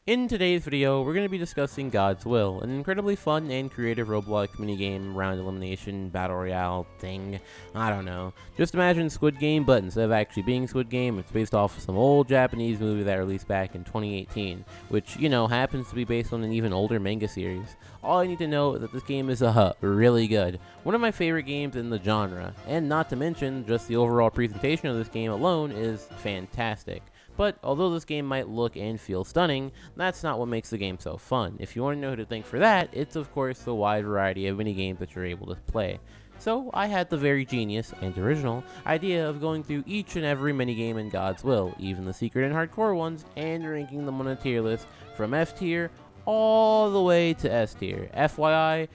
In today's video, we're going to be discussing God's Will, an incredibly fun and creative Roblox minigame, round elimination, battle royale thing. I don't know. Just imagine Squid Game, but instead of actually being Squid Game, it's based off of some old Japanese movie that released back in 2018, which, you know, happens to be based on an even older manga series. All I need to know is that this game is really good. One of my favorite games in the genre, and not to mention, just the overall presentation of this game alone is fantastic. But although this game might look and feel stunning, that's not what makes the game so fun. If you want to know who to thank for that, it's of course the wide variety of minigames that you're able to play. So I had the very genius and original idea of going through each and every minigame in God's Will, even the secret and hardcore ones, and ranking them on a tier list from F tier all the way to S tier. FYI,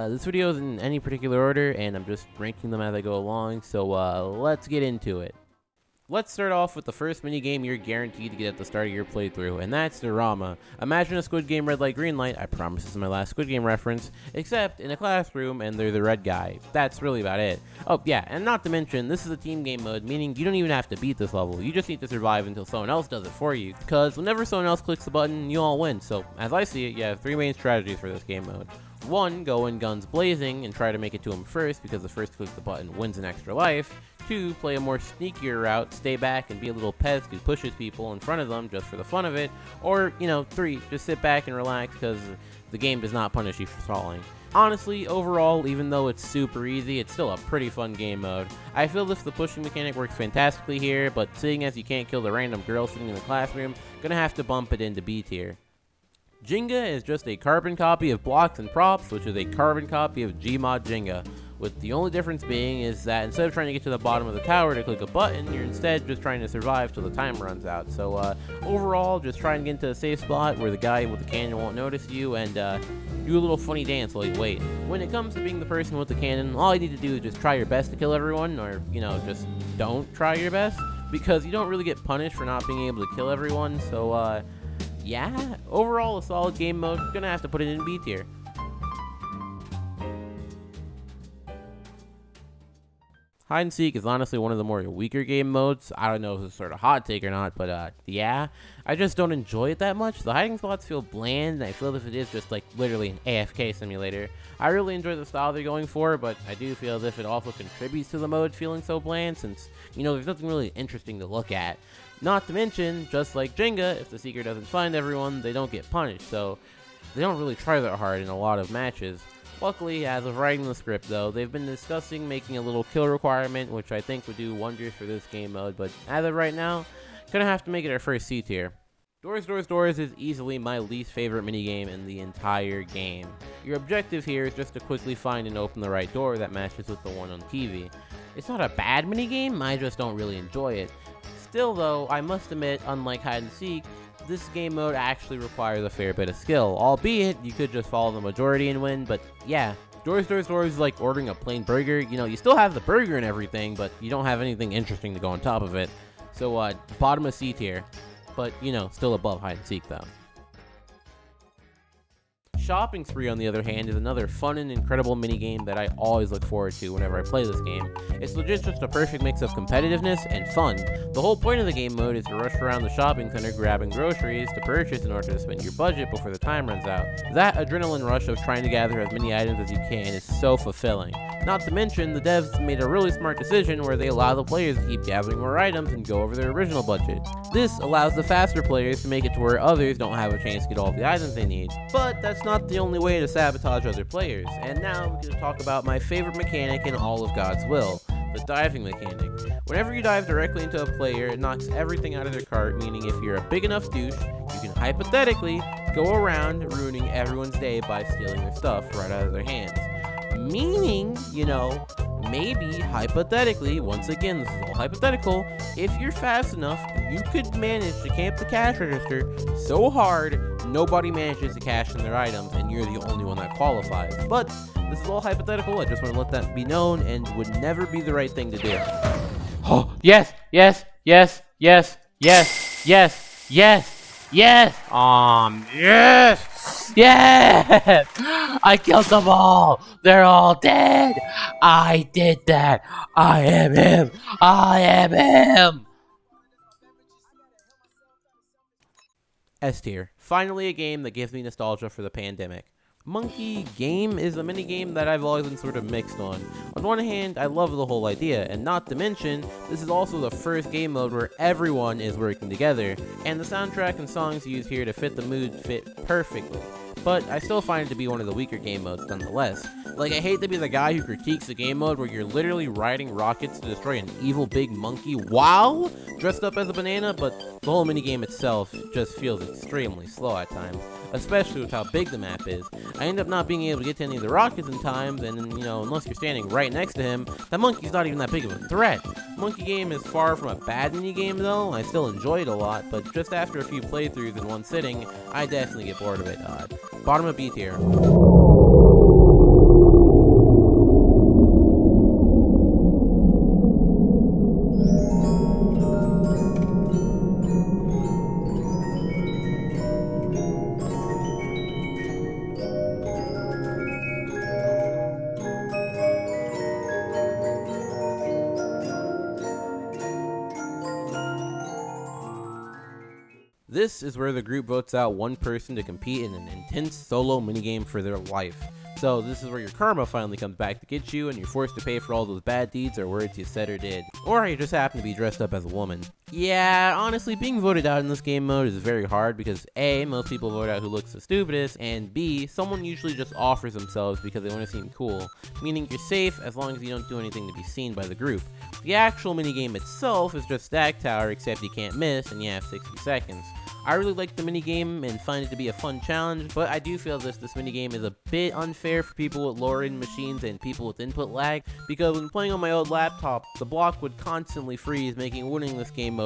this video is in any particular order, and I'm just ranking them as I go along, so let's get into it. Let's start off with the first minigame you're guaranteed to get at the start of your playthrough, and that's Drama. Imagine a Squid Game red light green light, I promise this is my last Squid Game reference, except in a classroom and they're the red guy. That's really about it. Oh yeah, and not to mention, this is a team game mode, meaning you don't even have to beat this level, you just need to survive until someone else does it for you, because whenever someone else clicks the button, you all win. So as I see it, you have three main strategies for this game mode. 1, go in guns blazing and try to make it to him first, because the first to click the button wins an extra life. 2, play a more sneakier route, stay back and be a little pest who pushes people in front of them just for the fun of it. Or, 3, just sit back and relax because the game does not punish you for stalling. Honestly, overall, even though it's super easy, it's still a pretty fun game mode. I feel if the pushing mechanic works fantastically here, but seeing as you can't kill the random girl sitting in the classroom, gonna have to bump it into B tier. Jenga is just a carbon copy of Blocks and Props, which is a carbon copy of Gmod Jenga, with the only difference being is that instead of trying to get to the bottom of the tower to click a button, you're instead just trying to survive till the time runs out. So overall, just try and get into a safe spot where the guy with the cannon won't notice you, and do a little funny dance while you wait. When it comes to being the person with the cannon, all you need to do is just try your best to kill everyone, or just don't try your best, because you don't really get punished for not being able to kill everyone. So yeah, overall a solid game mode. Gonna have to put it in B tier. Hide and Seek is honestly one of the more weaker game modes. I don't know if it's sort of hot take or not, but yeah, I just don't enjoy it that much. The hiding spots feel bland, and I feel as if it is just like literally an AFK simulator. I really enjoy the style they're going for, but I do feel as if it also contributes to the mode feeling so bland, since there's nothing really interesting to look at. Not to mention, just like Jenga, if the seeker doesn't find everyone, they don't get punished, so they don't really try that hard in a lot of matches. Luckily, as of writing the script though, they've been discussing making a little kill requirement, which I think would do wonders for this game mode, but as of right now, gonna have to make it our first C tier. Doors, Doors, Doors is easily my least favorite minigame in the entire game. Your objective here is just to quickly find and open the right door that matches with the one on TV. It's not a bad minigame, I just don't really enjoy it. Still though, I must admit, unlike Hide and Seek, this game mode actually requires a fair bit of skill, albeit you could just follow the majority and win, but yeah. Doors, Doors, Doors is like ordering a plain burger. You still have the burger and everything, but you don't have anything interesting to go on top of it. So, bottom of C tier, but, still above Hide and Seek, though. Shopping Spree, on the other hand, is another fun and incredible minigame that I always look forward to whenever I play this game. It's legit just a perfect mix of competitiveness and fun. The whole point of the game mode is to rush around the shopping center grabbing groceries to purchase in order to spend your budget before the time runs out. That adrenaline rush of trying to gather as many items as you can is so fulfilling. Not to mention, the devs made a really smart decision where they allow the players to keep gathering more items and go over their original budget. This allows the faster players to make it to where others don't have a chance to get all the items they need. But that's not the only way to sabotage other players. And now we're going to talk about my favorite mechanic in all of God's Will, the diving mechanic. Whenever you dive directly into a player, it knocks everything out of their cart, meaning if you're a big enough douche, you can hypothetically go around ruining everyone's day by stealing their stuff right out of their hands. Meaning, maybe, hypothetically, once again, this is all hypothetical, if you're fast enough, you could manage to camp the cash register so hard, nobody manages to cash in their items, and you're the only one that qualifies. But this is all hypothetical, I just want to let that be known, and would never be the right thing to do. Oh, yes, yes, yes, yes, yes, yes, yes, yes, yes! Yes! I killed them all! They're all dead! I did that! I am him! I am him! S tier. Finally, a game that gives me nostalgia for the pandemic. Monkey Game is a minigame that I've always been sort of mixed on. On one hand, I love the whole idea, and not to mention, this is also the first game mode where everyone is working together, and the soundtrack and songs used here to fit the mood fit perfectly. But I still find it to be one of the weaker game modes nonetheless. Like, I hate to be the guy who critiques the game mode where you're literally riding rockets to destroy an evil big monkey while dressed up as a banana, but the whole minigame itself just feels extremely slow at times, especially with how big the map is. I end up not being able to get to any of the rockets in times, and unless you're standing right next to him, that monkey's not even that big of a threat. Monkey Game is far from a bad minigame though. I still enjoy it a lot, but just after a few playthroughs in one sitting, I definitely get bored of it. Bottom of B tier. This is where the group votes out one person to compete in an intense solo minigame for their life. So this is where your karma finally comes back to get you, and you're forced to pay for all those bad deeds or words you said or did. Or you just happen to be dressed up as a woman. Yeah, honestly, being voted out in this game mode is very hard because A, most people vote out who looks the stupidest, and B, someone usually just offers themselves because they want to seem cool, meaning you're safe as long as you don't do anything to be seen by the group. The actual minigame itself is just Stack Tower, except you can't miss and you have 60 seconds. I really like the minigame and find it to be a fun challenge, but I do feel this minigame is a bit unfair for people with lower-end machines and people with input lag, because when playing on my old laptop, the block would constantly freeze, making winning this game mode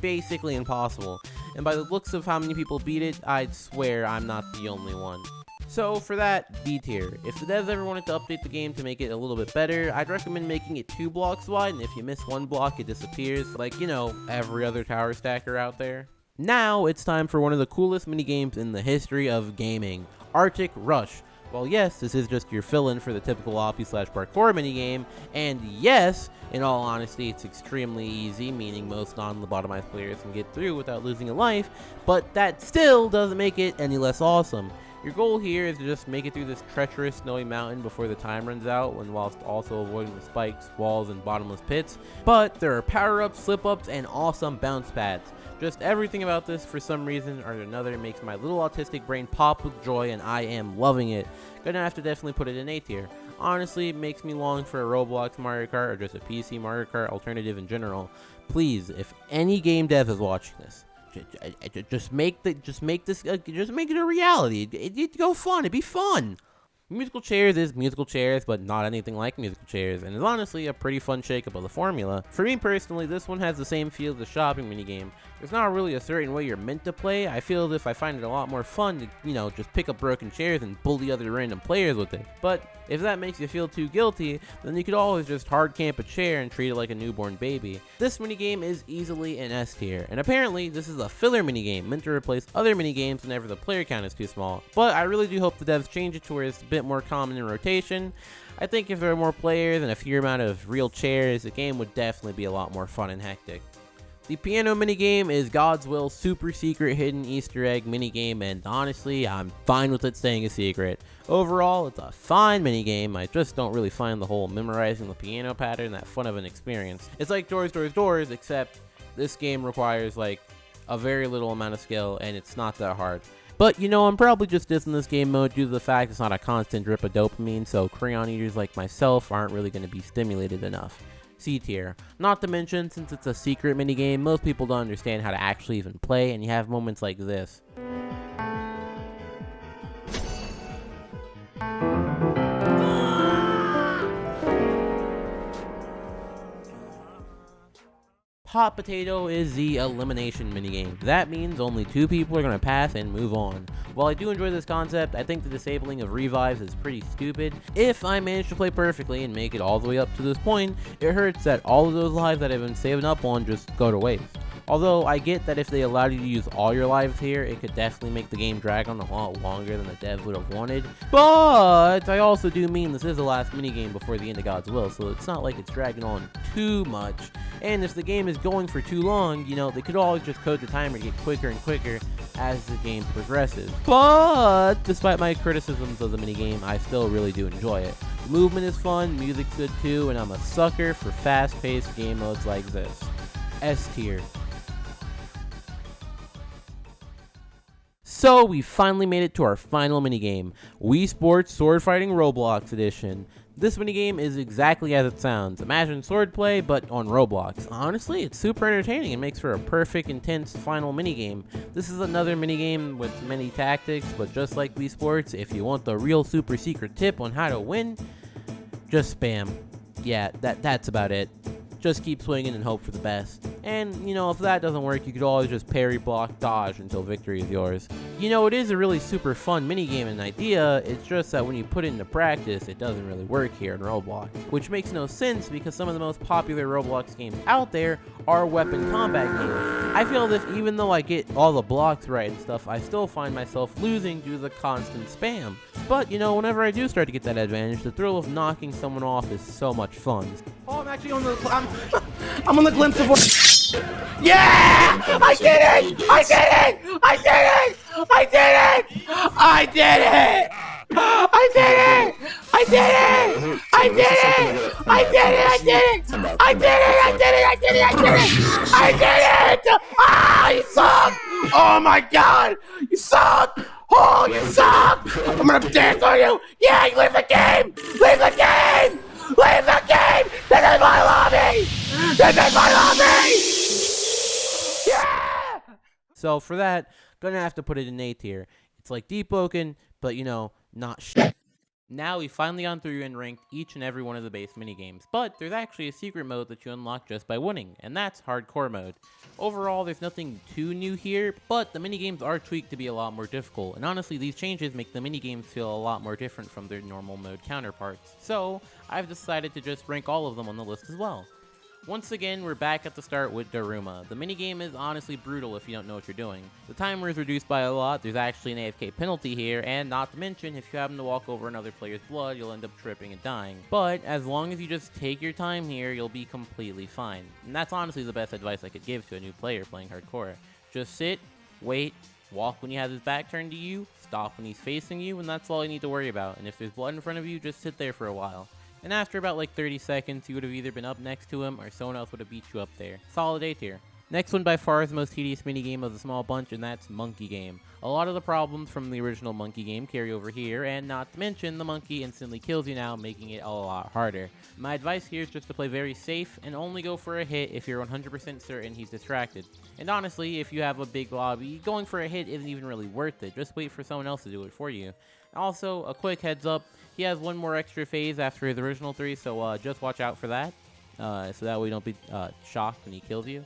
basically impossible. And by the looks of how many people beat it, I'd swear I'm not the only one. So for that, B tier. If the devs ever wanted to update the game to make it a little bit better, I'd recommend making it 2 blocks wide, and if you miss one block, it disappears, like, every other tower stacker out there. Now it's time for one of the coolest minigames in the history of gaming, Arctic Rush. Well, yes, this is just your fill-in for the typical obby/parkour minigame, and yes, in all honesty, it's extremely easy, meaning most non-lobotomized players can get through without losing a life, but that still doesn't make it any less awesome. Your goal here is to just make it through this treacherous snowy mountain before the time runs out, whilst also avoiding the spikes, walls, and bottomless pits, but there are power-ups, slip-ups, and awesome bounce pads. Just everything about this, for some reason or another, makes my little autistic brain pop with joy, and I am loving it. Gonna have to definitely put it in A tier. Honestly, it makes me long for a Roblox Mario Kart or just a PC Mario Kart alternative in general. Please, if any game dev is watching this, just make it a reality. It'd go fun. It'd be fun. Musical Chairs is Musical Chairs, but not anything like Musical Chairs, and is honestly a pretty fun shakeup of the formula. For me personally, this one has the same feel as the shopping minigame. There's not really a certain way you're meant to play. I feel as if I find it a lot more fun to, just pick up broken chairs and bully other random players with it. But if that makes you feel too guilty, then you could always just hard camp a chair and treat it like a newborn baby. This minigame is easily an S tier, and apparently this is a filler minigame meant to replace other minigames whenever the player count is too small. But I really do hope the devs change it to where it's a bit more common in rotation. I think if there were more players and a fewer amount of real chairs, the game would definitely be a lot more fun and hectic. The piano minigame is God's Will super secret hidden Easter egg minigame, and honestly, I'm fine with it staying a secret. Overall, it's a fine minigame. I just don't really find the whole memorizing the piano pattern that fun of an experience. It's like Doors, Doors, Doors, except this game requires like a very little amount of skill, and it's not that hard. But I'm probably just dissing this game mode due to the fact it's not a constant drip of dopamine, so crayon eaters like myself aren't really going to be stimulated enough. C tier. Not to mention, since it's a secret minigame, most people don't understand how to actually even play, and you have moments like this. Hot Potato is the elimination minigame. That means only 2 people are going to pass and move on. While I do enjoy this concept, I think the disabling of revives is pretty stupid. If I manage to play perfectly and make it all the way up to this point, it hurts that all of those lives that I've been saving up on just go to waste. Although I get that if they allowed you to use all your lives here, it could definitely make the game drag on a lot longer than the devs would have wanted. But I also do mean this is the last minigame before the end of God's Will, so it's not like it's dragging on too much. And if the game is going for too long, you know, they could always just code the timer to get quicker and quicker as the game progresses. But despite my criticisms of the minigame, I still really do enjoy it. The movement is fun, music's good too, and I'm a sucker for fast-paced game modes like this. S tier. So we finally made it to our final minigame, Wii Sports Sword Fighting Roblox Edition. This minigame is exactly as it sounds. Imagine swordplay, but on Roblox. Honestly, it's super entertaining and makes for a perfect, intense final minigame. This is another minigame with many tactics, but just like Wii Sports, if you want the real super secret tip on how to win, just spam. Yeah, that's about it. Just keep swinging and hope for the best. And, you know, if that doesn't work, you could always just parry, block, dodge until victory is yours. You know, it is a really super fun minigame and idea, it's just that when you put it into practice, it doesn't really work here in Roblox. Which makes no sense because some of the most popular Roblox games out there are weapon combat games. I feel that even though I get all the blocks right and stuff, I still find myself losing due to the constant spam. But, you know, whenever I do start to get that advantage, the thrill of knocking someone off is so much fun. Oh, I'm actually on the... I'm on the glimpse of what... Yeah! I did it! I did it! I did it! I did it! I did it! I did it! I did it! I did it! I did it! I did it! I did it! I did it! I did it! I did it! I did it! Ah, you suck! Oh my God! You suck! Oh, you suck! I'm gonna dance on you! Yeah, you leave the game! Leave the game! Leave the game! This is my lobby! This is my lobby! Yeah! So for that, gonna have to put it in A tier. It's like Deep Woken, but you know, not shit. Now we finally gone through and ranked each and every one of the base minigames, but there's actually a secret mode that you unlock just by winning, and that's Hardcore mode. Overall, there's nothing too new here, but the minigames are tweaked to be a lot more difficult, and honestly, these changes make the minigames feel a lot more different from their normal mode counterparts. So, I've decided to just rank all of them on the list as well. Once again, we're back at the start with Daruma. The minigame is honestly brutal if you don't know what you're doing. The timer is reduced by a lot, there's actually an AFK penalty here, and not to mention, if you happen to walk over another player's blood, you'll end up tripping and dying. But, as long as you just take your time here, you'll be completely fine. And that's honestly the best advice I could give to a new player playing hardcore. Just sit, wait, walk when you have his back turned to you, stop when he's facing you, and that's all you need to worry about. And if there's blood in front of you, just sit there for a while. And after about like 30 seconds, you would have either been up next to him or someone else would have beat you up there. Solid A tier. Next one by far is the most tedious minigame of the small bunch, and that's Monkey Game. A lot of the problems from the original Monkey Game carry over here, and not to mention, the monkey instantly kills you now, making it a lot harder. My advice here is just to play very safe, and only go for a hit if you're 100% certain he's distracted. And honestly, if you have a big lobby, going for a hit isn't even really worth it, just wait for someone else to do it for you. Also, a quick heads up, he has one more extra phase after his original 3, so just watch out for that, so that way you don't be shocked when he kills you.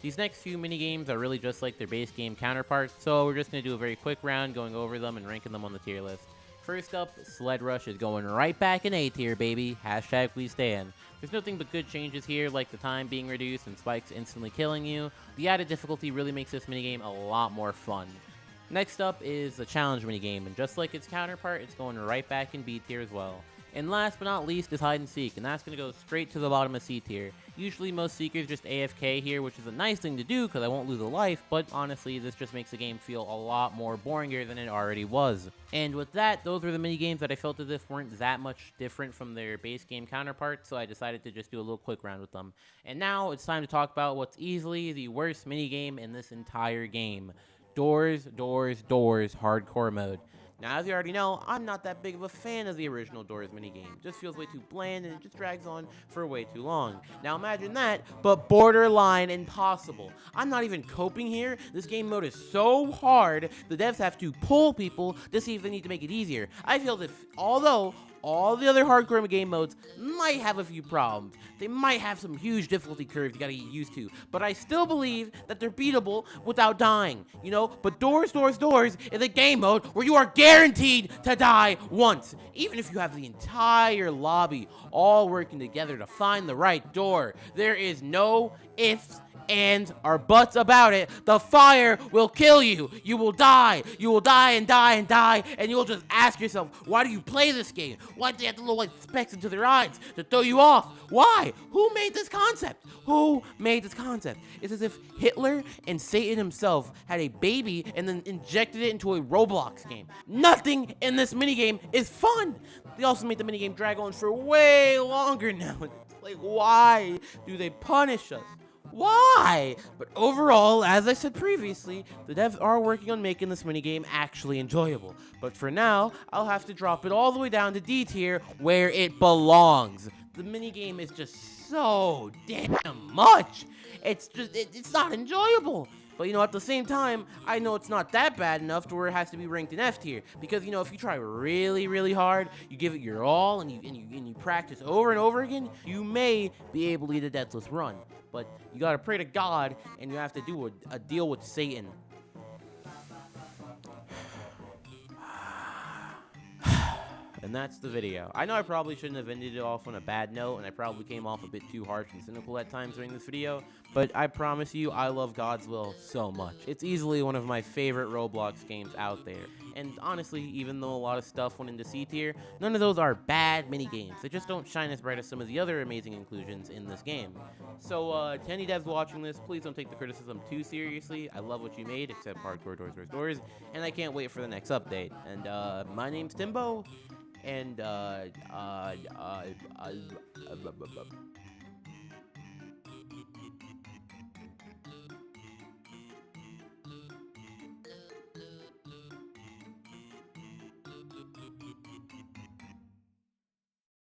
These next few minigames are really just like their base game counterparts, so we're just going to do a very quick round going over them and ranking them on the tier list. First up, Sled Rush is going right back in A tier, baby. Hashtag we stand. There's nothing but good changes here, like the time being reduced and spikes instantly killing you. The added difficulty really makes this minigame a lot more fun. Next up is the challenge minigame, and just like its counterpart, it's going right back in B tier as well. And last but not least is hide and seek, and that's going to go straight to the bottom of C tier. Usually most seekers just AFK here, which is a nice thing to do because I won't lose a life, but honestly this just makes the game feel a lot more boringer than it already was. And with that, those were the minigames that I felt as if weren't that much different from their base game counterparts, so I decided to just do a little quick round with them. And now it's time to talk about what's easily the worst minigame in this entire game. Doors, Doors, Doors Hardcore mode. Now, as you already know, I'm not that big of a fan of the original Doors minigame. It just feels way too bland and it just drags on for way too long. Now imagine that, but borderline impossible. I'm not even coping here. This game mode is so hard, the devs have to pull people to see if they need to make it easier. I feel that although all the other hardcore game modes might have a few problems, they might have some huge difficulty curves you gotta get used to, but I still believe that they're beatable without dying, you know? But Doors, Doors, Doors is a game mode where you are guaranteed to die once, even if you have the entire lobby all working together to find the right door. There is no ifs, and our butts about it, the fire will kill you. You will die. You will die and die and die, and you'll just ask yourself, why do you play this game? Why do they have to look like specks into their eyes to throw you off? Why? Who made this concept? Who made this concept? It's as if Hitler and Satan himself had a baby and then injected it into a Roblox game. Nothing in this minigame is fun. They also made the minigame drag on for way longer now. It's like, why do they punish us? Why? But overall, as I said previously, the devs are working on making this minigame actually enjoyable. But for now, I'll have to drop it all the way down to D tier where it belongs. The minigame is just so damn much. It's not enjoyable. But, you know, at the same time, I know it's not that bad enough to where it has to be ranked in F tier. Because, you know, if you try really, really hard, you give it your all, and you practice over and over again, you may be able to get a deathless run. But you gotta pray to God, and you have to do a deal with Satan. And that's the video. I know I probably shouldn't have ended it off on a bad note, and I probably came off a bit too harsh and cynical at times during this video, but I promise you, I love God's Will so much. It's easily one of my favorite Roblox games out there. And honestly, even though a lot of stuff went into C tier, none of those are bad mini-games. They just don't shine as bright as some of the other amazing inclusions in this game. So, to any devs watching this, please don't take the criticism too seriously. I love what you made, except hardcore doors, and I can't wait for the next update. And, my name's Timbo, and,